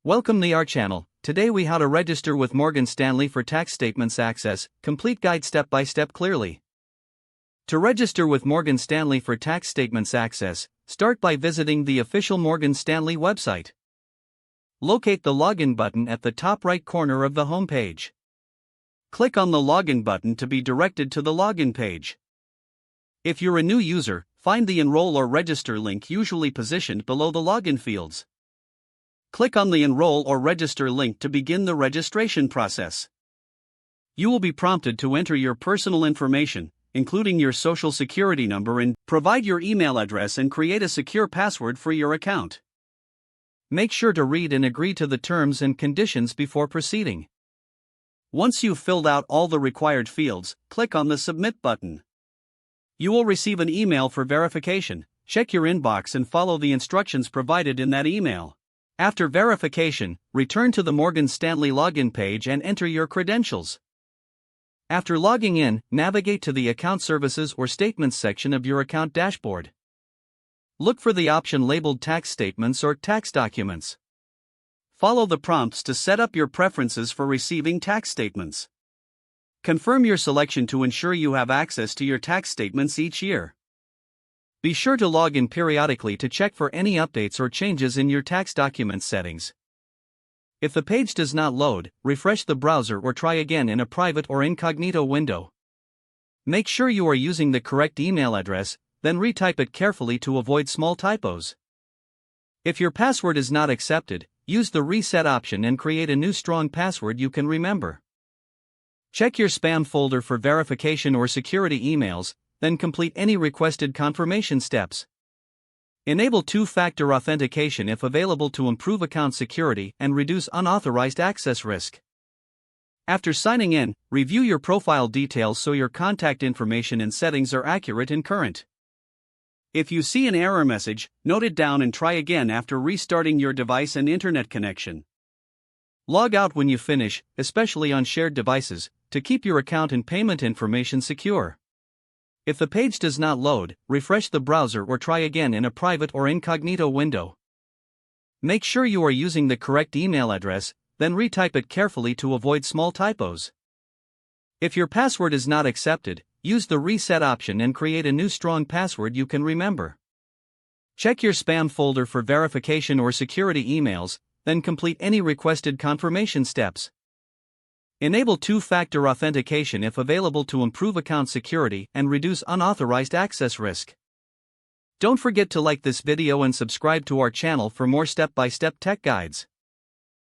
Welcome to our channel. Today we how to register with Morgan Stanley for tax statements access, complete guide step by step clearly. To register with Morgan Stanley for tax statements access, start by visiting the official Morgan Stanley website. Locate the login button at the top right corner of the home page. Click on the login button to be directed to the login page. If you're a new user, find the enroll or register link usually positioned below the login fields. Click on the Enroll or Register link to begin the registration process. You will be prompted to enter your personal information, including your social security number, and provide your email address and create a secure password for your account. Make sure to read and agree to the terms and conditions before proceeding. Once you've filled out all the required fields, click on the Submit button. You will receive an email for verification. Check your inbox and follow the instructions provided in that email. After verification, return to the Morgan Stanley login page and enter your credentials. After logging in, navigate to the Account Services or Statements section of your account dashboard. Look for the option labeled Tax Statements or Tax Documents. Follow the prompts to set up your preferences for receiving tax statements. Confirm your selection to ensure you have access to your tax statements each year. Be sure to log in periodically to check for any updates or changes in your tax document settings. If the page does not load, refresh the browser or try again in a private or incognito window. Make sure you are using the correct email address, then retype it carefully to avoid small typos. If your password is not accepted, use the reset option and create a new strong password you can remember. Check your spam folder for verification or security emails, then complete any requested confirmation steps. Enable two-factor authentication if available to improve account security and reduce unauthorized access risk. After signing in, review your profile details so your contact information and settings are accurate and current. If you see an error message, note it down and try again after restarting your device and internet connection. Log out when you finish, especially on shared devices, to keep your account and payment information secure. If the page does not load, refresh the browser or try again in a private or incognito window. Make sure you are using the correct email address, then retype it carefully to avoid small typos. If your password is not accepted, use the reset option and create a new strong password you can remember. Check your spam folder for verification or security emails, then complete any requested confirmation steps. Enable two-factor authentication if available to improve account security and reduce unauthorized access risk. Don't forget to like this video and subscribe to our channel for more step-by-step tech guides.